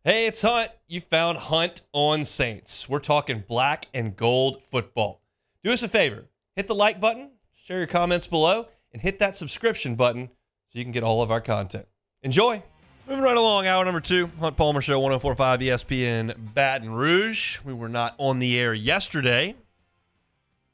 Hey, it's Hunt. You found Hunt on Saints. We're talking black and gold football. Do us a favor. Hit the like button, share your comments below, and hit that subscription button so you can get all of our content. Enjoy. Moving right along, hour number 2, Hunt Palmer Show, 104.5 ESPN Baton Rouge. We were not on the air yesterday.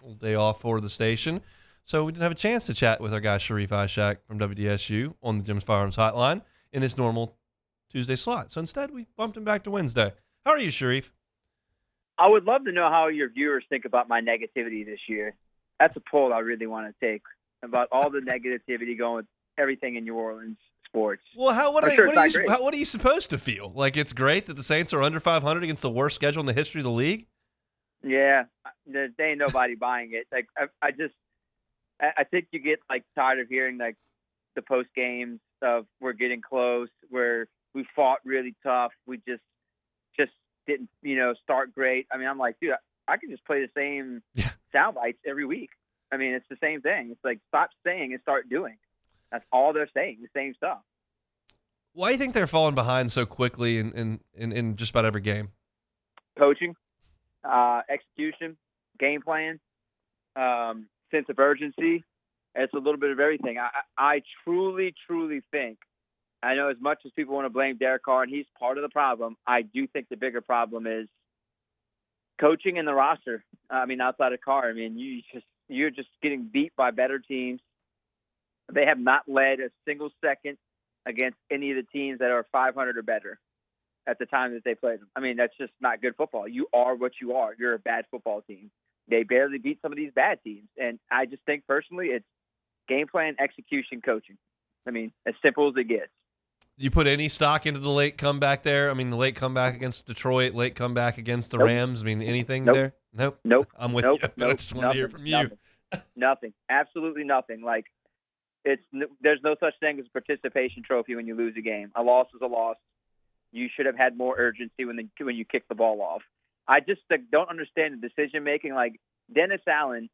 A little day off for the station. So we didn't have a chance to chat with our guy Sharief Ishaq from WDSU on the Jim's Firearms Hotline in his normal Tuesday slot. So instead, we bumped him back to Wednesday. How are you, Sharief? I would love to know how your viewers think about my negativity this year. That's a poll I really want to take about all the negativity going with everything in New Orleans sports. Well, what Sure are you supposed to feel? Like it's great that the Saints are under 500 against the worst schedule in the history of the league? Yeah, there ain't nobody buying it. Like I think you get like tired of hearing like the post games of we're getting close, where we fought really tough. We just didn't, start great. I mean, I'm like, dude, I can just play the same sound bites every week. I mean, it's the same thing. It's like, stop saying and start doing. That's all they're saying, the same stuff. Why do you think they're falling behind so quickly in just about every game? Coaching, execution, game plan, sense of urgency. It's a little bit of everything. I truly, truly think, I know as much as people want to blame Derek Carr, and he's part of the problem, I do think the bigger problem is coaching in the roster. I mean, outside of Carr, I mean, you're just getting beat by better teams. They have not led a single second against any of the teams that are 500 or better at the time that they played them. I mean, that's just not good football. You are what you are. You're a bad football team. They barely beat some of these bad teams. And I just think personally it's game plan, execution, coaching. I mean, as simple as it gets. You put any stock into the late comeback there? I mean, the late comeback against Detroit, late comeback against the Rams. I mean, anything there? Nope. I'm with you. But I just want to hear from you. Nothing. Absolutely nothing. Like, there's no such thing as a participation trophy when you lose a game. A loss is a loss. You should have had more urgency when you kick the ball off. I just don't understand the decision making. Like, Dennis Allen,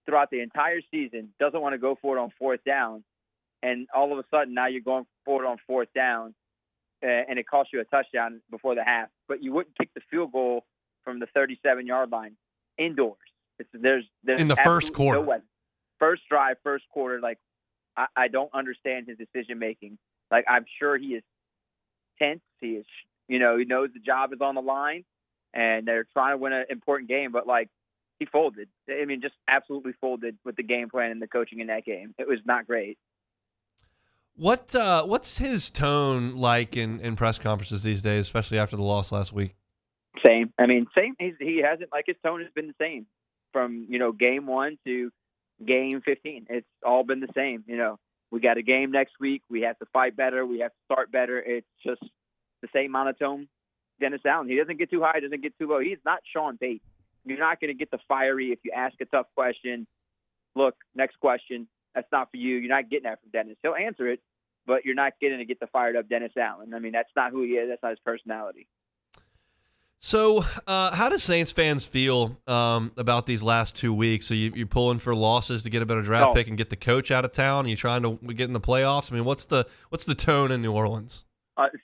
throughout the entire season, doesn't want to go for it on fourth down. And all of a sudden, now you're going for it on fourth down, and it costs you a touchdown before the half. But you wouldn't kick the field goal from the 37-yard line indoors. There's in the first quarter. No way. First drive, first quarter. Like, I don't understand his decision making. Like, I'm sure he is tense. He is, he knows the job is on the line, and they're trying to win an important game. But like, he folded. I mean, just absolutely folded with the game plan and the coaching in that game. It was not great. What's his tone like in press conferences these days, especially after the loss last week? Same. I mean, same. He hasn't, like, his tone has been the same from, game 1 to game 15. It's all been the same. We got a game next week. We have to fight better. We have to start better. It's just the same monotone Dennis Allen. He doesn't get too high, doesn't get too low. He's not Sean Payton. You're not going to get the fiery if you ask a tough question. Look, next question. That's not for you. You're not getting that from Dennis. He'll answer it, but you're not getting to get the fired up Dennis Allen. I mean, that's not who he is. That's not his personality. So how do Saints fans feel about these last 2 weeks? So you're pulling for losses to get a better draft pick and get the coach out of town? Are you trying to get in the playoffs? I mean, what's the tone in New Orleans?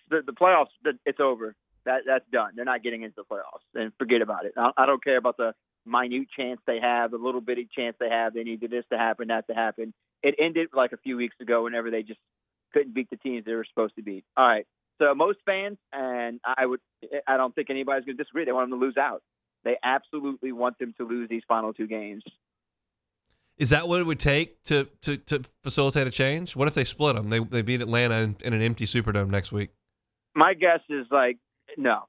The playoffs, it's over. That's done. They're not getting into the playoffs, and forget about it. I don't care about the minute chance they have, the little bitty chance they have. They needed this to happen, that to happen. It ended like a few weeks ago whenever they just couldn't beat the teams they were supposed to beat. All right. So most fans, and I don't think anybody's going to disagree, they want them to lose out. They absolutely want them to lose these final 2 games. Is that what it would take to facilitate a change? What if they split them? They beat Atlanta in an empty Superdome next week. My guess is like, no,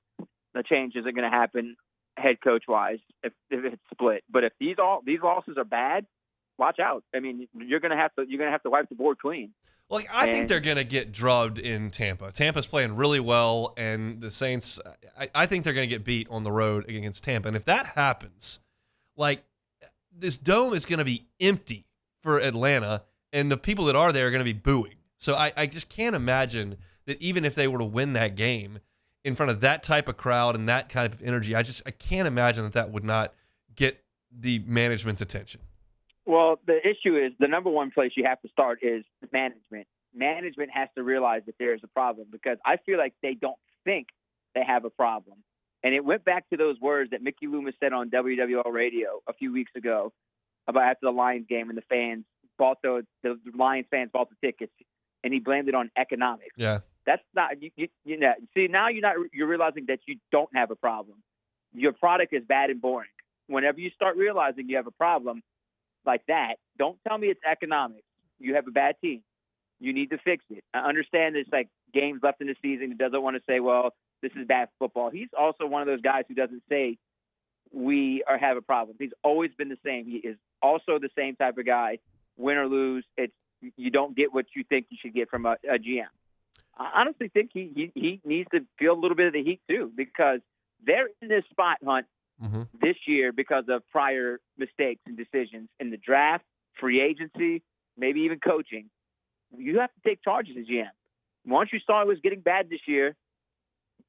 the change isn't going to happen head coach wise if it's split. But if these losses are bad, watch out. I mean, you're going to have to wipe the board clean. Like, I think they're going to get drubbed in Tampa. Tampa's playing really well, and the Saints, I think they're going to get beat on the road against Tampa. And if that happens, like, this dome is going to be empty for Atlanta, and the people that are there are going to be booing. So I just can't imagine that even if they were to win that game in front of that type of crowd and that kind of energy, I can't imagine that would not get the management's attention. Well, the issue is the number one place you have to start is management. Management has to realize that there is a problem, because I feel like they don't think they have a problem. And it went back to those words that Mickey Loomis said on WWL radio a few weeks ago about after the Lions game, and the fans bought the Lions fans bought the tickets, and he blamed it on economics. Yeah. That's not you know. See, now you're realizing that you don't have a problem. Your product is bad and boring. Whenever you start realizing you have a problem like that, don't tell me it's economics. You have a bad team. You need to fix it. I understand there's like games left in the season. He doesn't want to say, well, this is bad football. He's also one of those guys who doesn't say have a problem. He's always been the same. He is also the same type of guy. Win or lose, you don't get what you think you should get from a GM. I honestly think he needs to feel a little bit of the heat too, because they're in this spot, Hunt, this year because of prior mistakes and decisions in the draft, free agency, maybe even coaching. You have to take charge as a GM. Once you saw it was getting bad this year,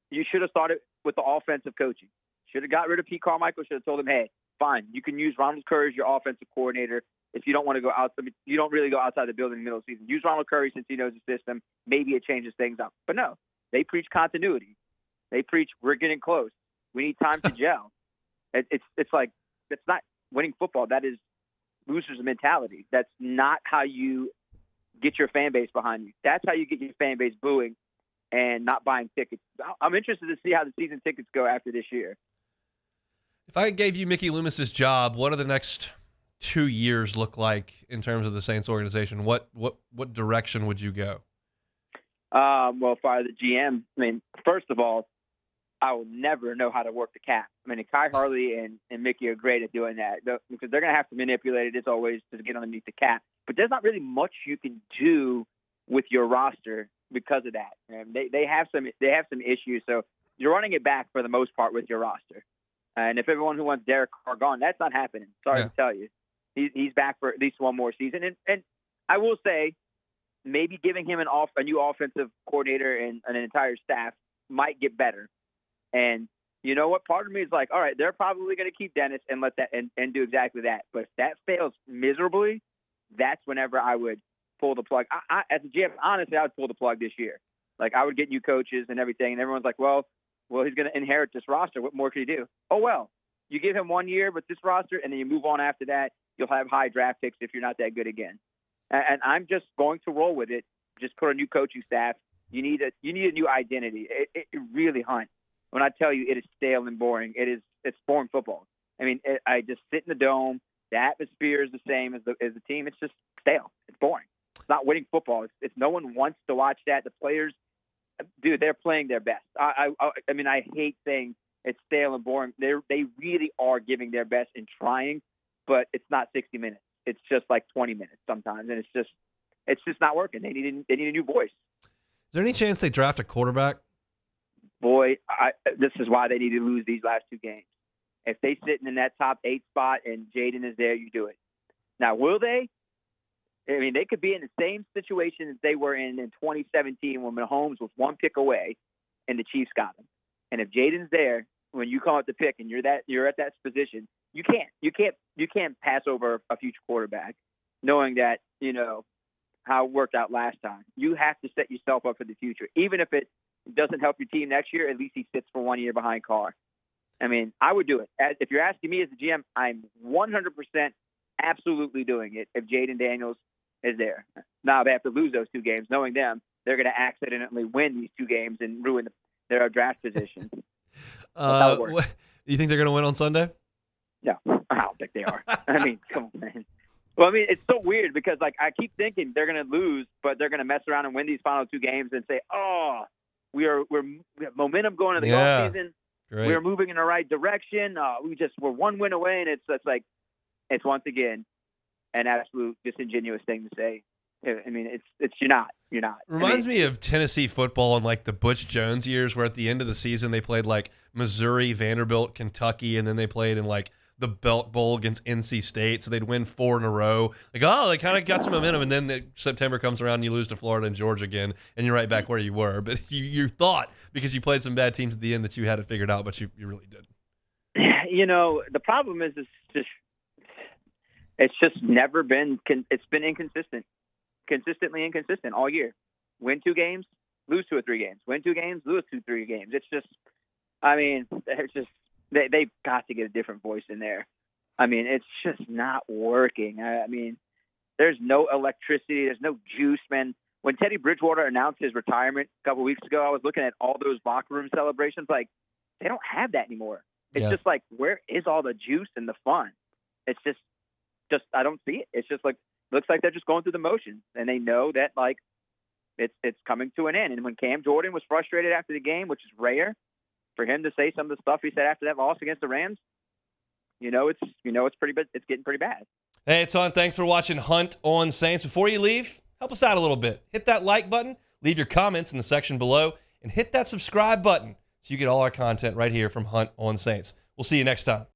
you should have started with the offensive coaching. Should have got rid of Pete Carmichael. Should have told him, hey, fine, you can use Ronald Curry as your offensive coordinator. If you don't want to go out, you don't really go outside the building in the middle of the season. Use Ronald Curry since he knows the system. Maybe it changes things up. But no, they preach continuity. They preach we're getting close. We need time to gel. It's like, that's not winning football. That is loser's mentality. That's not how you get your fan base behind you. That's how you get your fan base booing and not buying tickets. I'm interested to see how the season tickets go after this year. If I gave you Mickey Loomis's job, what do the next 2 years look like in terms of the Saints organization? What direction would you go? Well, if I were the GM, I mean, first of all, I will never know how to work the cap. I mean, Kai Harley and Mickey are great at doing that because they're going to have to manipulate it as always to get underneath the cap. But there's not really much you can do with your roster because of that. And they have some issues. So you're running it back for the most part with your roster. And if everyone who wants Derek Carr gone, that's not happening. Sorry to tell you. He's back for at least one more season. And I will say, maybe giving him a new offensive coordinator and an entire staff might get better. And you know what? Part of me is like, all right, they're probably going to keep Dennis and let that and do exactly that. But if that fails miserably, that's whenever I would pull the plug. I as a GM, honestly, I would pull the plug this year. Like, I would get new coaches and everything, and everyone's like, well, he's going to inherit this roster. What more could he do? Oh, well, you give him 1 year with this roster, and then you move on after that. You'll have high draft picks if you're not that good again. And I'm just going to roll with it. Just put a new coaching staff. You need a new identity. It really, Hunt. When I tell you it is stale and boring, it's boring football. I mean, I just sit in the dome. The atmosphere is the same as the team. It's just stale. It's boring. It's not winning football. It's no one wants to watch that. The players, dude, they're playing their best. I mean, I hate saying it's stale and boring. They really are giving their best and trying, but it's not 60 minutes. It's just like 20 minutes sometimes, and it's just not working. They need a new voice. Is there any chance they draft a quarterback? Boy, this is why they need to lose these last two games. If they sitting in that top 8 spot and Jaden is there, you do it. Now, will they? I mean, they could be in the same situation as they were in 2017 when Mahomes was one pick away and the Chiefs got him. And if Jaden's there when you call it the pick and you're at that position, you can't pass over a future quarterback, knowing that how it worked out last time. You have to set yourself up for the future, even if it doesn't help your team next year. At least he sits for 1 year behind Carr. I mean, I would do it. If you're asking me as a GM, I'm 100% absolutely doing it if Jaden Daniels is there. Now they have to lose those 2 games. Knowing them, they're going to accidentally win these 2 games and ruin their draft position. You think they're going to win on Sunday? No, I don't think they are. I mean, come on, man. Well, I mean, it's so weird because, like, I keep thinking they're going to lose, but they're going to mess around and win these final 2 games and say, oh, we have momentum going into the golf season. Great. We're moving in the right direction. We're 1 win away, and it's once again an absolute disingenuous thing to say. I mean, you're not. Reminds me of Tennessee football in like the Butch Jones years, where at the end of the season they played like Missouri, Vanderbilt, Kentucky, and then they played in like the Belt Bowl against NC State, so they'd win 4 in a row. Like, oh, they kind of got some momentum, and then September comes around and you lose to Florida and Georgia again, and you're right back where you were. But you thought, because you played some bad teams at the end, that you had it figured out, but you really didn't. The problem is it's just never been – it's been inconsistent, consistently inconsistent all year. Win 2 games, lose 2 or 3 games. Win 2 games, lose 2 or 3 games. It's just I mean, they're just they've got to get a different voice in there. I mean, it's just not working. I mean, there's no electricity. There's no juice, man. When Teddy Bridgewater announced his retirement a couple weeks ago, I was looking at all those locker room celebrations. Like, they don't have that anymore. It's just like, where is all the juice and the fun? It's just I don't see it. It's just like, looks like they're just going through the motions, and they know that like it's coming to an end. And when Cam Jordan was frustrated after the game, which is rare for him to say some of the stuff he said after that loss against the Rams, it's pretty bad. It's getting pretty bad. Hey, it's on. Thanks for watching Hunt on Saints. Before you leave, help us out a little bit. Hit that like button, leave your comments in the section below, and hit that subscribe button so you get all our content right here from Hunt on Saints. We'll see you next time.